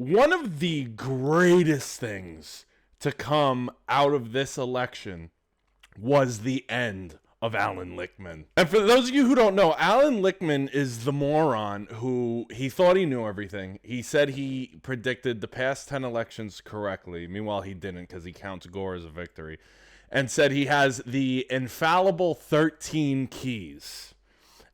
one of the greatest things to come out of this election was the end of Allan Lichtman. And for those of you who don't know, Allan Lichtman is the moron who he thought he knew everything. He said he predicted the past 10 elections correctly. Meanwhile, he didn't because he counts Gore as a victory. And said he has the infallible 13 keys.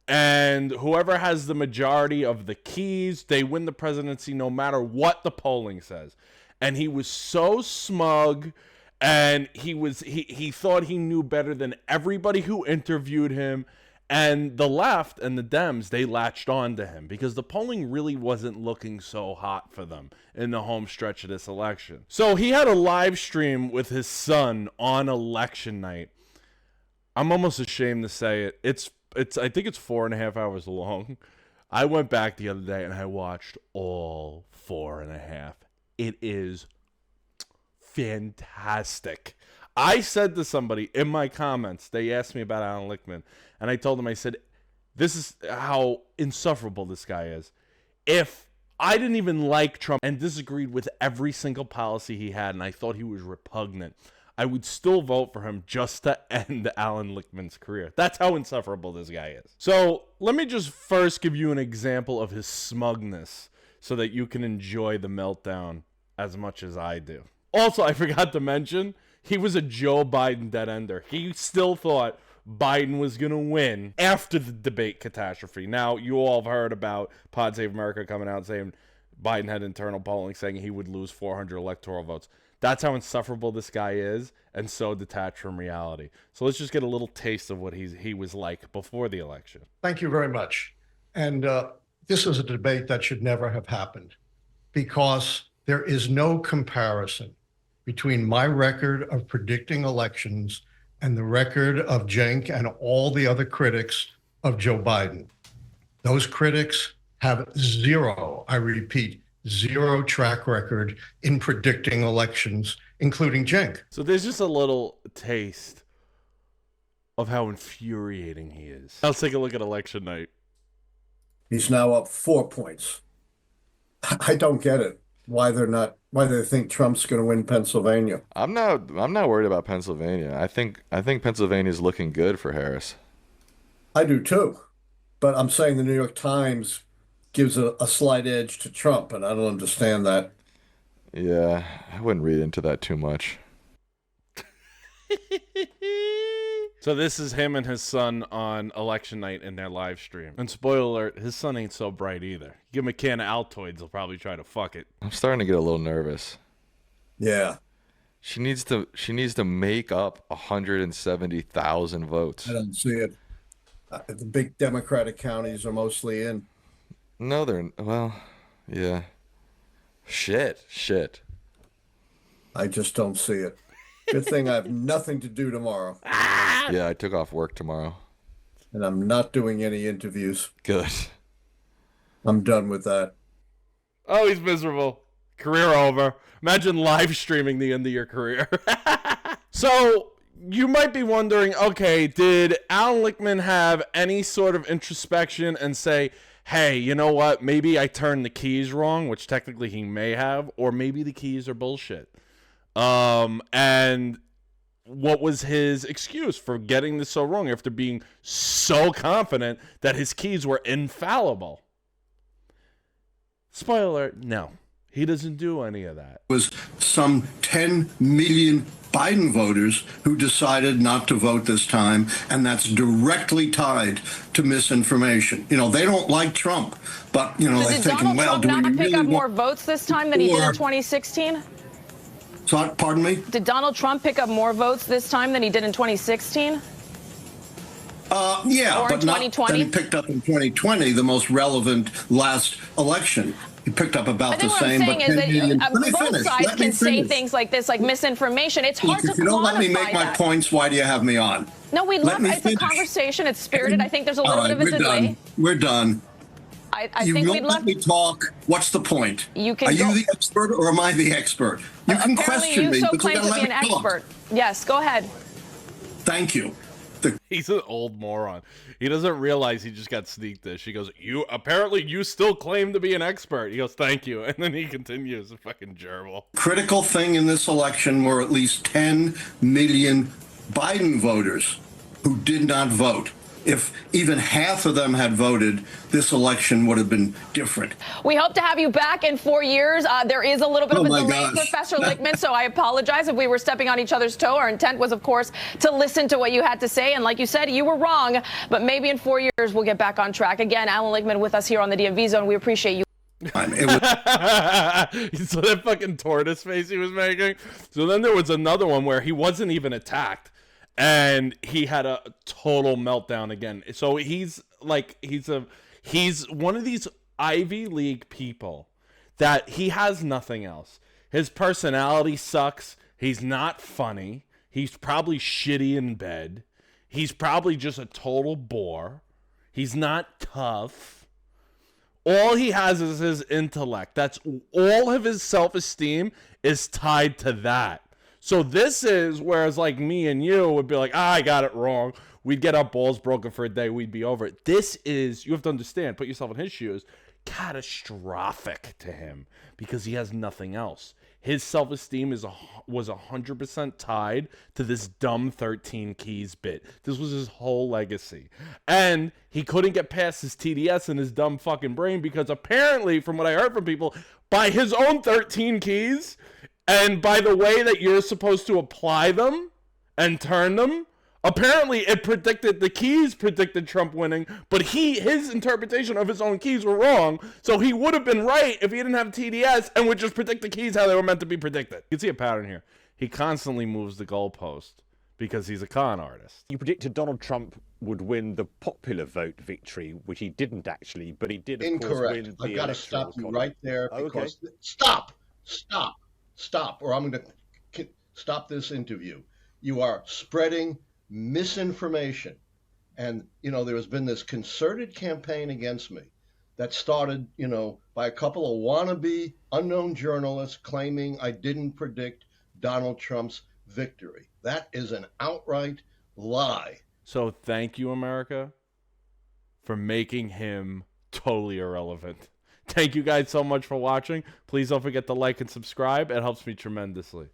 And whoever has the majority of the keys, they win the presidency no matter what the polling says. And he was so smug, and he thought he knew better than everybody who interviewed him. And the left and the Dems, they latched on to him because the polling really wasn't looking so hot for them in the home stretch of this election. So he had a live stream with his son on election night. I'm almost ashamed to say it. I think it's 4.5 hours long. I went back the other day and I watched all 4.5. It is fantastic. I said to somebody in my comments, they asked me about Allan Lichtman, and I told them, I said, this is how insufferable this guy is. If I didn't even like Trump and disagreed with every single policy he had, and I thought he was repugnant, I would still vote for him just to end Allan Lichtman's career. That's how insufferable this guy is. So let me just first give you an example of his smugness so that you can enjoy the meltdown as much as I do. Also, I forgot to mention, he was a Joe Biden dead ender. He still thought Biden was going to win after the debate catastrophe. Now, you all have heard about Pod Save America coming out saying Biden had internal polling saying he would lose 400 electoral votes. That's how insufferable this guy is and so detached from reality. So let's just get a little taste of what he was like before the election. Thank you very much. And this is a debate that should never have happened because there is no comparison between my record of predicting elections and the record of Cenk and all the other critics of Joe Biden. Those critics have zero, I repeat, zero track record in predicting elections, including Cenk. So there's just a little taste of how infuriating he is. Let's take a look at election night. He's now up 4 points. I don't get it. Why they think Trump's going to win Pennsylvania. I'm not worried about Pennsylvania. I think Pennsylvania is looking good for Harris. I do too. But I'm saying the New York Times gives a slight edge to Trump, and I don't understand that. Yeah, I wouldn't read into that too much. So this is him and his son on election night in their live stream. And spoiler alert, his son ain't so bright either. Give him a can of Altoids, he'll probably try to fuck it. I'm starting to get a little nervous. Yeah. She needs to make up 170,000 votes. I don't see it. The big Democratic counties are mostly in. No, yeah. Shit. I just don't see it. Good thing I have nothing to do tomorrow. Yeah, I took off work tomorrow. And I'm not doing any interviews. Good. I'm done with that. Oh, he's miserable. Career over. Imagine live streaming the end of your career. So, you might be wondering, okay, did Allan Lichtman have any sort of introspection and say, hey, you know what? Maybe I turned the keys wrong, which technically he may have, or maybe the keys are bullshit. And what was his excuse for getting this so wrong after being so confident that his keys were infallible? Spoiler alert, no. He doesn't do any of that. It was some 10 million Biden voters who decided not to vote this time, and that's directly tied to misinformation. You know, they don't like Trump, but, you know, they're thinking, well, do we really Did Donald Trump not pick up more votes this time than he did in 2016? So, pardon me? Did Donald Trump pick up more votes this time than he did in 2016? Yeah, or but in not 2020? than he picked up in 2020, the most relevant last election. He picked up about the same. I think what I'm saying is that both sides can say things like this, like misinformation. It's hard to quantify that. If you don't let me make my points, why do you have me on? No, we love it. It's a conversation. It's spirited. I think there's a little bit of a delay. We're done. I you think won't we'd love let me talk. What's the point? You can Are you the expert or am I the expert? You can question me, you so but you claim gotta to be let an me talk. expert. Yes, go ahead. Thank you. He's an old moron. He doesn't realize he just got sneak this. He goes, you still claim to be an expert. He goes, thank you. And then he continues, a fucking gerbil. Critical thing in this election were at least 10 million Biden voters who did not vote. If even half of them had voted, this election would have been different. We hope to have you back in 4 years. There is a little bit of a delay, gosh. Professor Lichtman, so I apologize if we were stepping on each other's toe. Our intent was, of course, to listen to what you had to say. And like you said, you were wrong. But maybe in 4 years, we'll get back on track. Again, Allan Lichtman with us here on the DMV Zone. We appreciate you. So that fucking tortoise face he was making. So then there was another one where he wasn't even attacked. And he had a total meltdown again. So he's one of these Ivy League people that he has nothing else. His personality sucks. He's not funny. He's probably shitty in bed. He's probably just a total bore. He's not tough. All he has is his intellect. That's all of his self-esteem is tied to that. So this is, whereas like me and you would be like, I got it wrong. We'd get our balls broken for a day. We'd be over it. This is, you have to understand, put yourself in his shoes, catastrophic to him because he has nothing else. His self-esteem was 100% tied to this dumb 13 keys bit. This was his whole legacy. And he couldn't get past his TDS in his dumb fucking brain because apparently, from what I heard from people, by his own 13 keys, and by the way that you're supposed to apply them and turn them, apparently it predicted, the keys predicted Trump winning, but his interpretation of his own keys were wrong. So he would have been right if he didn't have TDS and would just predict the keys how they were meant to be predicted. You can see a pattern here. He constantly moves the goalpost because he's a con artist. You predicted Donald Trump would win the popular vote victory, which he didn't actually, but he did, of course, win the I've got to stop you right there because stop, or I'm going to stop this interview. You are spreading misinformation. And, there has been this concerted campaign against me that started, by a couple of wannabe unknown journalists claiming I didn't predict Donald Trump's victory. That is an outright lie. So thank you, America, for making him totally irrelevant. Thank you guys so much for watching. Please don't forget to like and subscribe. It helps me tremendously.